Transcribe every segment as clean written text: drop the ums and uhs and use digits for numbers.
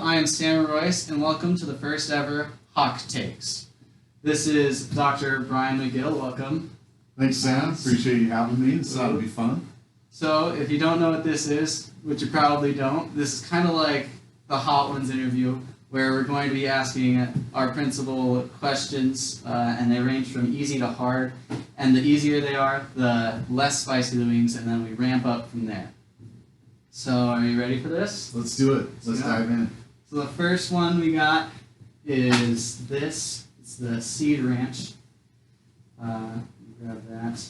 I am Sam Royce, and welcome to the first ever Hawk Takes. This is Dr. Brian McGill. Welcome. Thanks, Sam. Appreciate you having me. This ought to be fun. So, if you don't know what this is, which you probably don't, this is kind of like the Hot Ones interview, where we're going to be asking our principal questions, and they range from easy to hard. And the easier they are, the less spicy the wings, and then we ramp up from there. So, are you ready for this? Let's do it. Let's dive in. So the first one we got is this. It's the Seed Ranch. Grab that.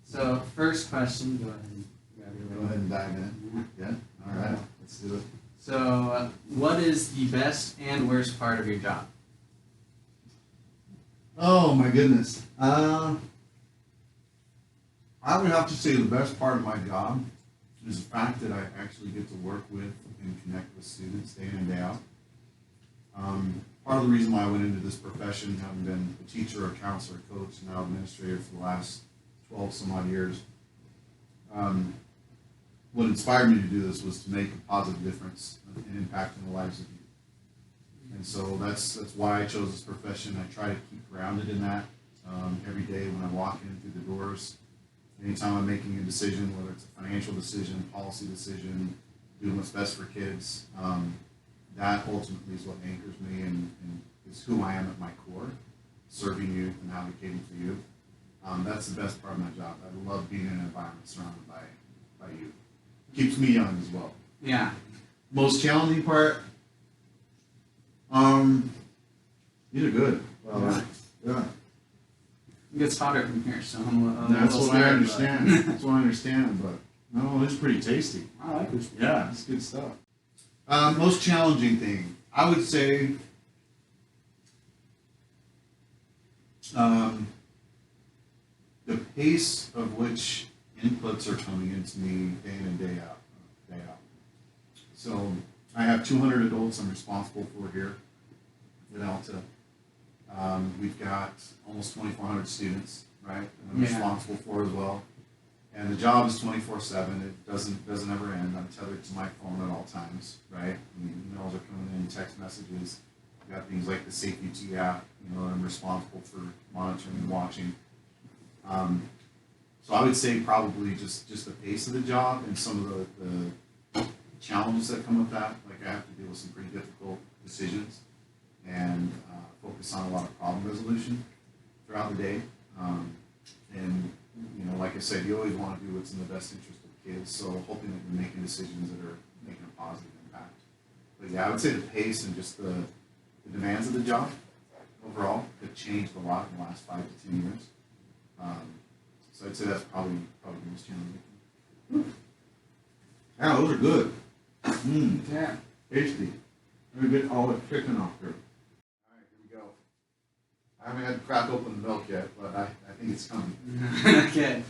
So first question, go ahead and grab your Go ahead and dive in. Yeah? All right. Let's do it. So what is the best and worst part of your job? Oh, my goodness. I would have to say the best part of my job is the fact that I actually get to work with and connect with students day in and day out. Part of the reason why I went into this profession, having been a teacher, a counselor, coach, and now administrator for the last 12 some odd years, what inspired me to do this was to make a positive difference and impact in the lives of youth. And so that's why I chose this profession. I try to keep grounded in that every day when I walk in through the doors. Anytime I'm making a decision, whether it's a financial decision, policy decision, doing what's best for kids, that ultimately is what anchors me and is who I am at my core, serving youth and advocating for youth. That's the best part of my job. I love being in an environment surrounded by youth. Keeps me young as well. Yeah. Most challenging part, these are good. Yeah. It gets hotter from here, so I'm a That's little what I scared, understand. but- That's what I understand, but no, it's pretty tasty. I like this. Yeah, it's good stuff. Most challenging thing, I would say, the pace of which inputs are coming into me day in and day out. So I have 200 adults I'm responsible for here at Alta. We've got almost 2,400 students, right? And I'm Yeah. responsible for as well. And the job is 24/7. It doesn't ever end. I'm tethered to my phone at all times, right? Emails are coming in, text messages. I've got things like the SafeUT app, that I'm responsible for monitoring and watching. So I would say probably just the pace of the job and some of the challenges that come with that. Like I have to deal with some pretty difficult decisions and focus on a lot of problem resolution throughout the day. And like I said, you always want to do what's in the best interest of the kids, so hoping that you're making decisions that are making a positive impact. But yeah, I would say the pace and just the demands of the job overall have changed a lot in the last 5 to 10 years. So I'd say that's probably the most challenging. Yeah, those are good. Yeah. Tasty. Let me get all the chicken off here. All right, here we go. I haven't had to crack open the milk yet, but I think it's coming. Okay.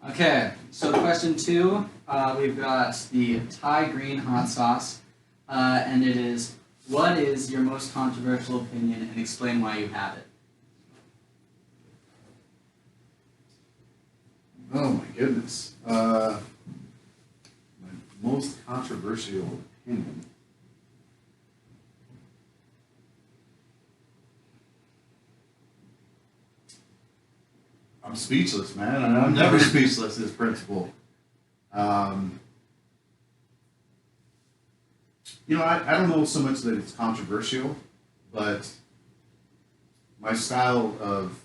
Okay, so question 2, we've got the Thai green hot sauce, and it is, what is your most controversial opinion, and explain why you have it? Oh my goodness. My most controversial opinion. I'm speechless, man. I'm never speechless as principal. I don't know so much that it's controversial, but my style of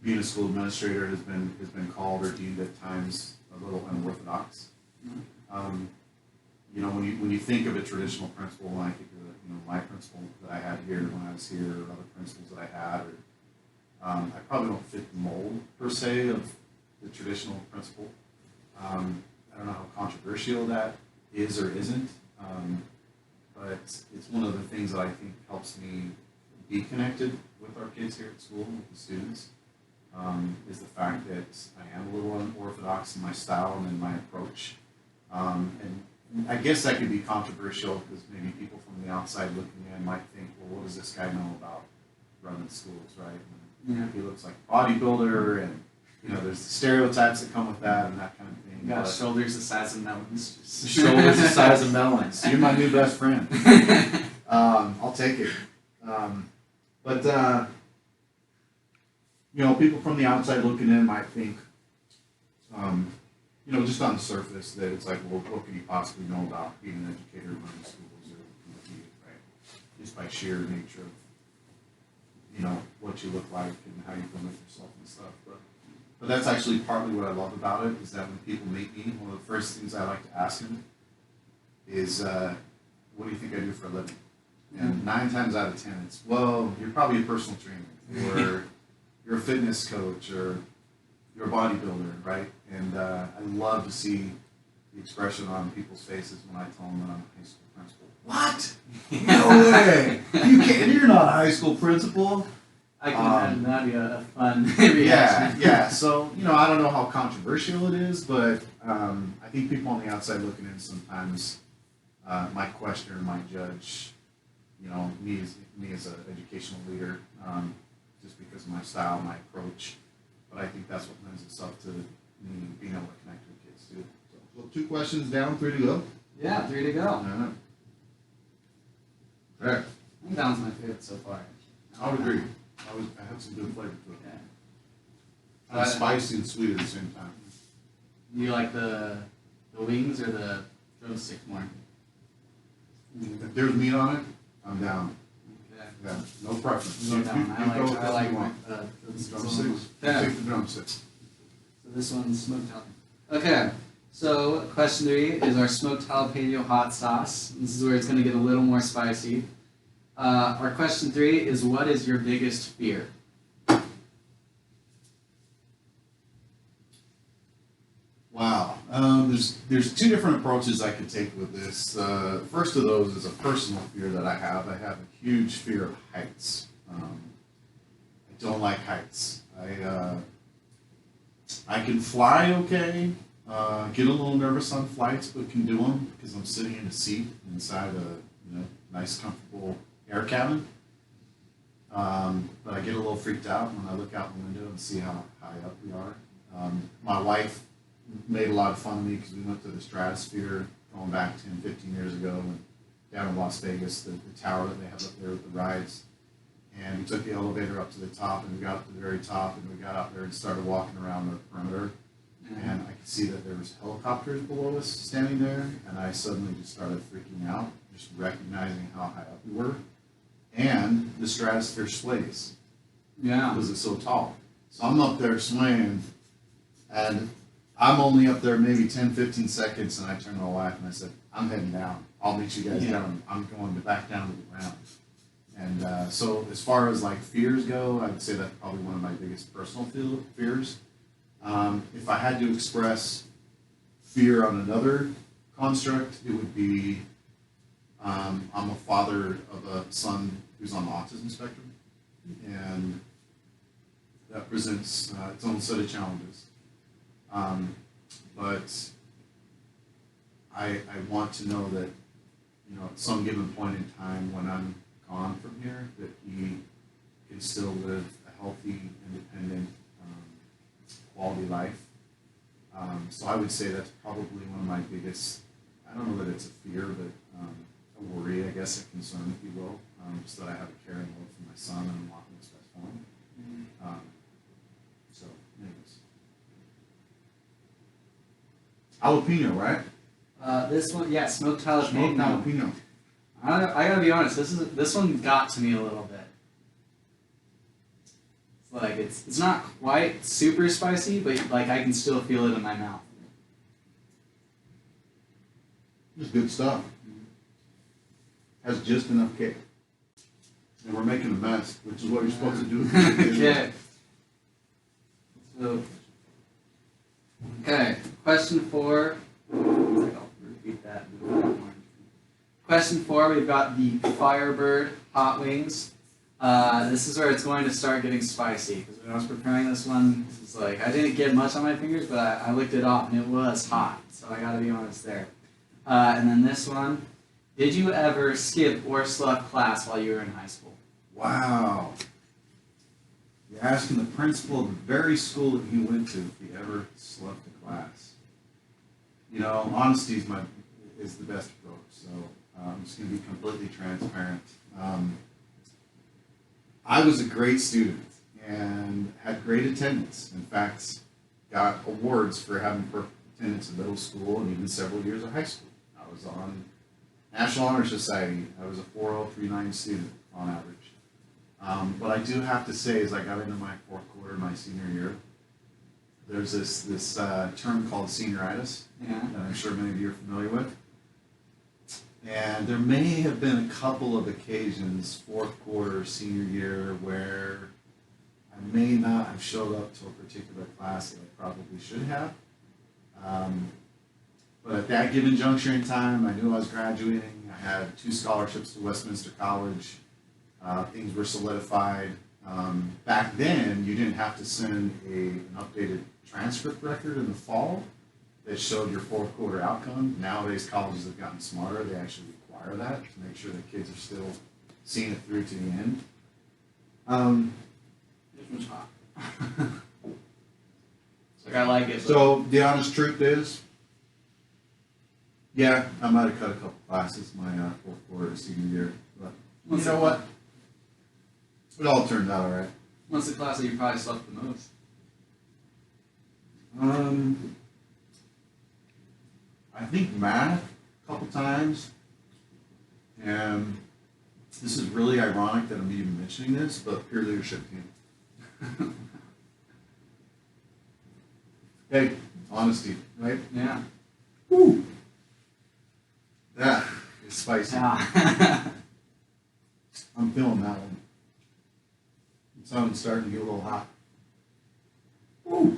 being a school administrator has been called or deemed at times a little unorthodox. When you think of a traditional principal, when I think of my principal that I had here when I was here, or other principals that I had, or I probably don't fit the mold per se of the traditional principal. I don't know how controversial that is or isn't, but it's one of the things that I think helps me be connected with our kids here at school, with the students, is the fact that I am a little unorthodox in my style and in my approach. And I guess that could be controversial because maybe people from the outside looking in might think, well, what does this guy know about running schools, right? And he looks like a bodybuilder, and there's the stereotypes that come with that and that kind of thing. You got shoulders the size of melons. Shoulders the size of melons. You're my new best friend. I'll take it. But people from the outside looking in might think, just on the surface, that it's like, well, what could you possibly know about being an educator, running schools, or right? Just by sheer nature of, what you look like and how you present yourself and stuff. But that's actually partly what I love about it, is that when people meet me, one of the first things I like to ask them is, what do you think I do for a living? And 9 times out of 10, it's, well, you're probably a personal trainer, or you're a fitness coach, or you're a bodybuilder, right? And I love to see the expression on people's faces when I tell them that I'm a high school principal. What? No way! You can't, you're not a high school principal. I can imagine that'd be a fun reaction. Yeah. So, I don't know how controversial it is, but I think people on the outside looking in sometimes might question or might judge, me as an educational leader, just because of my style, my approach. But I think that's what lends itself to me being able to connect with kids too. So 2 questions down, 3 to go. Yeah, 3 to go. Okay. I think that one's my favorite so far. I would agree. I had some good flavor to it. Yeah. Spicy and sweet at the same time. You like the wings or the drumsticks more? If there's meat on it, I'm down. Okay. Yeah, no preference. No, I like Drumsticks. Yeah. Take the drumsticks. So this one's smoked jalapeno. Okay, so question 3 is our smoked jalapeno hot sauce. This is where it's going to get a little more spicy. Our question 3 is, what is your biggest fear? Wow. There's 2 different approaches I could take with this. First of those is a personal fear that I have. I have a huge fear of heights. I don't like heights. I can fly okay, get a little nervous on flights, but can do them because I'm sitting in a seat inside a nice, comfortable air cabin. But I get a little freaked out when I look out the window and see how high up we are. My wife made a lot of fun of me because we went to the Stratosphere going back 10, 15 years ago, and down in Las Vegas, the tower that they have up there with the rides. And we took the elevator up to the top, and we got up to the very top, and we got out there and started walking around the perimeter. And I could see that there was helicopters below us standing there, and I suddenly just started freaking out, just recognizing how high up we were. And the Stratosphere sways. Yeah. Because it's so tall. So I'm up there swaying, and I'm only up there maybe 10, 15 seconds, and I turned to my wife and I said, I'm heading down. I'll meet you guys down. I'm going back down to the ground. And so as far as like fears go, I would say that's probably one of my biggest personal fears. If I had to express fear on another construct, it would be I'm a father of a son who's on the autism spectrum, and that presents its own set of challenges. But I want to know that, at some given point in time when I'm gone from here, that he can still live a healthy, independent, quality life. So I would say that's probably one of my biggest, I don't know that it's a fear, but a worry, I guess, a concern, if you will, just that I have a caring look for my son and I'm walking what's best for him. So, anyways. Jalapeno, right? This one, yeah, smoked jalapeno. Smoked jalapeno. I gotta be honest. This one got to me a little bit. It's like it's not quite super spicy, but like I can still feel it in my mouth. It's good stuff. Has just enough kick. And we're making a mess, which is what you're supposed to do. Okay. So, okay, question 4. I'll repeat that. Question 4, we've got the Firebird hot wings. This is where it's going to start getting spicy, because when I was preparing this one, it's like, I didn't get much on my fingers, but I licked it off, and it was hot, so I gotta be honest there. And then this one, did you ever skip or slug class while you were in high school? Wow. You're asking the principal of the very school that he went to if he ever slept a class. you know, honesty is the best approach. So I'm just going to be completely transparent. I was a great student and had great attendance. In fact, got awards for having perfect attendance in middle school and even several years of high school. I was on National Honor Society. I was a 4.039 student on average. But I do have to say, as I got into my fourth quarter, my senior year, there's this term called senioritis that I'm sure many of you are familiar with. And there may have been a couple of occasions, fourth quarter, senior year, where I may not have showed up to a particular class that I probably should have. But at that given juncture in time, I knew I was graduating. I had 2 scholarships to Westminster College. Things were solidified. Back then, you didn't have to send an updated transcript record in the fall that showed your fourth quarter outcome. Nowadays, colleges have gotten smarter. They actually require that to make sure that kids are still seeing it through to the end. This one's hot. Like I like it. So the honest truth is, yeah, I might have cut a couple classes my fourth quarter senior year, but you know what? It all turned out all right. What's the class that you probably slept the most? I think math a couple times, and this is really ironic that I'm even mentioning this, but peer leadership team. Hey, honesty, right? Yeah. Woo! That is spicy. Yeah. I'm feeling that one. It's starting to get a little hot. Woo!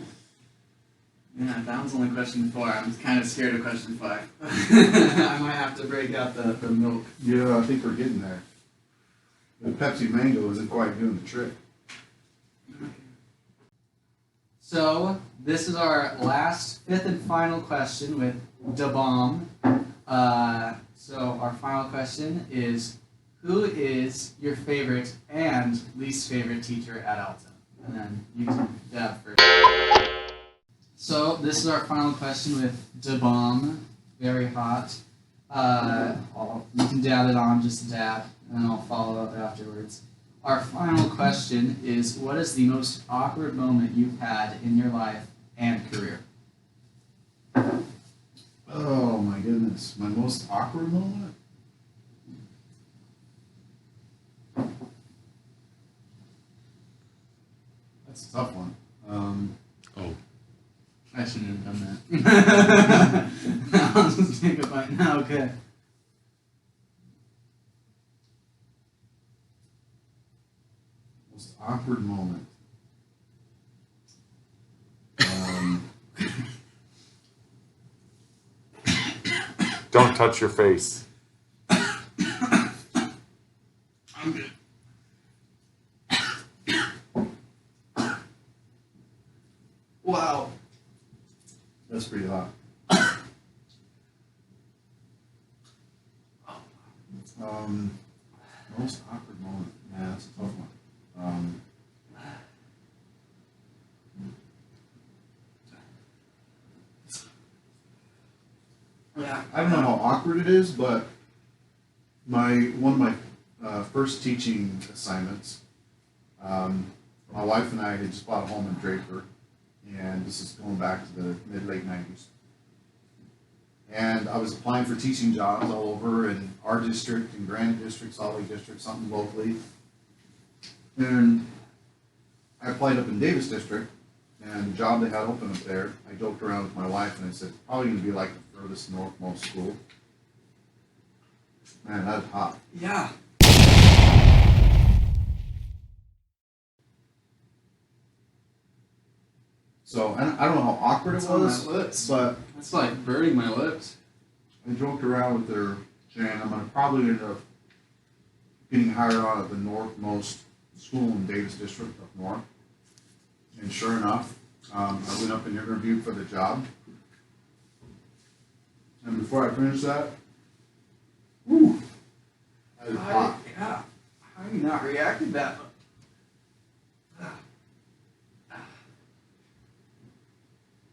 Yeah, that was only question 4. I'm kind of scared of question 5. I might have to break out the milk. Yeah, I think we're getting there. The Pepsi Mango isn't quite doing the trick. So, this is our last, 5th and final question with Da Bomb. So, our final question is, who is your favorite and least favorite teacher at Alton? And then you can dab first. So, this is our final question with Da Bomb. Very hot. You can dab it on, just dab, and then I'll follow up afterwards. Our final question is, what is the most awkward moment you've had in your life and career? Oh my goodness, my most awkward moment? That's a tough one. I shouldn't have done that. I'll just take a bite now, okay. Most awkward moment. Don't touch your face. I'm good. Wow. That's pretty hot. Most awkward moment. Yeah, that's a tough one. Yeah. I don't know how awkward it is, but one of my first teaching assignments, my wife and I had just bought a home in Draper, and this is going back to the mid-late 90s. And I was applying for teaching jobs all over in our district, in Granite District, Salt Lake District, something locally. And I applied up in Davis District, and the job they had open up there, I joked around with my wife and I said, probably going to be like the furthest northmost school. Man, that is hot. Yeah. So I don't know how awkward It's it on was, my lips. but That's like burning my lips. I joked around with her saying I'm going to probably end up getting hired on at the northmost school in Davis District up north. And sure enough, I went up and interviewed for the job. And before I finished that, whew, that is hot. Yeah. How have you not reacted that much?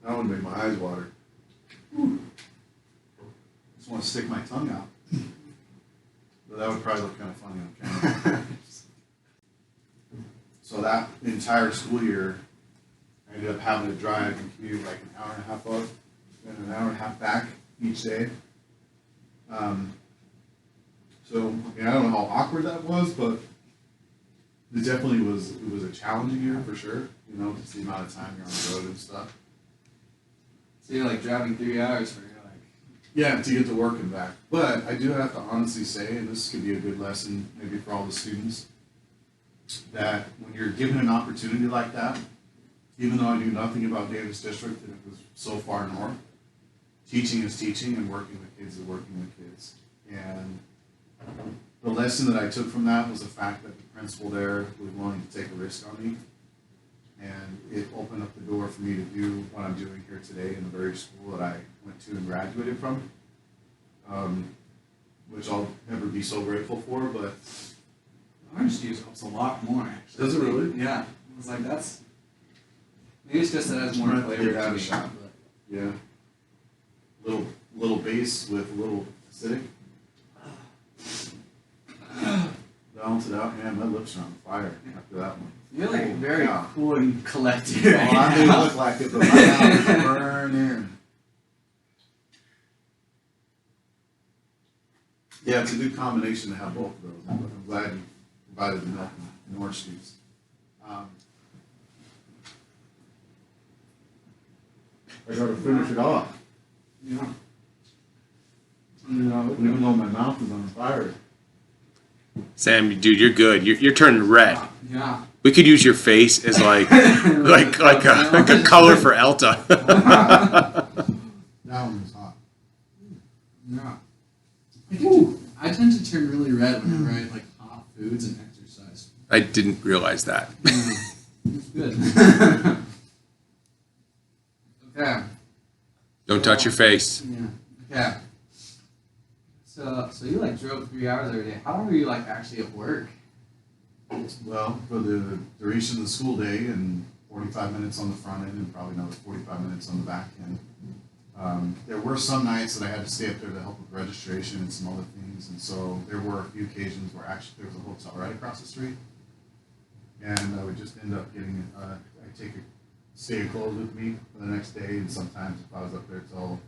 That one made my eyes water. Whew. want to stick my tongue out. But that would probably look kind of funny on camera. So that entire school year, I ended up having to drive and commute like an hour and a half up and an hour and a half back each day. So I mean, I don't know how awkward that was, but it definitely was. It was a challenging year for sure. You know, just the amount of time you're on the road and stuff. So you're like driving 3 hours for your like. Yeah, to get to work and back. But I do have to honestly say, and this could be a good lesson maybe for all the students, that when you're given an opportunity like that, even though I knew nothing about Davis District and it was so far north, teaching is teaching and working with kids is working with kids. And the lesson that I took from that was the fact that the principal there was willing to take a risk on me. And it opened up the door for me to do what I'm doing here today in the very school that I went to and graduated from, which I'll never be so grateful for, but... Orange juice helps a lot more, actually. Does it really? Yeah. I was like, that's... Maybe it's just that it has more Might flavor give to that a me. shot. Yeah. Little base with a little acidic. Balance it out, man. My lips are on fire after that one. You're like Oh, very yeah. cool and collected Well, right I may now. look like it, but right now it's burning. Yeah, it's a good combination to have both of those. I'm glad you provided the milk and orange juice. I gotta finish it off, Yeah. even though my mouth is on fire. Sam, dude, you're good. You're turning red. Yeah. We could use your face as like a color for Elta. That one was hot. Yeah. I tend to turn really red whenever I eat like hot foods and exercise. I didn't realize that. Yeah. It's good. Okay. Don't touch your face. Yeah. Okay. So you like drove 3 hours every day. How long were you like actually at work? Well, for the duration of the school day and 45 minutes on the front end and probably another 45 minutes on the back end. There were some nights that I had to stay up there to help with registration and some other things, and so there were a few occasions where actually there was a hotel right across the street, and I would just end up getting, I'd take a stay of clothes with me for the next day, and sometimes if I was up there till,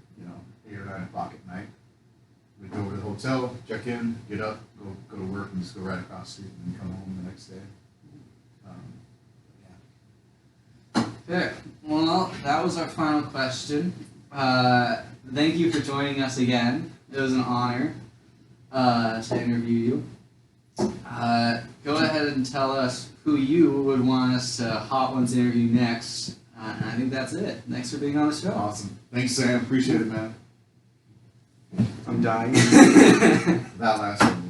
8 or 9 o'clock at night, we'd go over to the hotel, check in, get up, go to work, and just go right across the street and then come home the next day. Okay. Well, that was our final question. Thank you for joining us again. It was an honor to interview you. Go ahead and tell us who you would want us to Hot Ones interview next. And I think that's it. Thanks for being on the show. Awesome. Thanks, Sam. Appreciate it, man. I'm dying. That last one.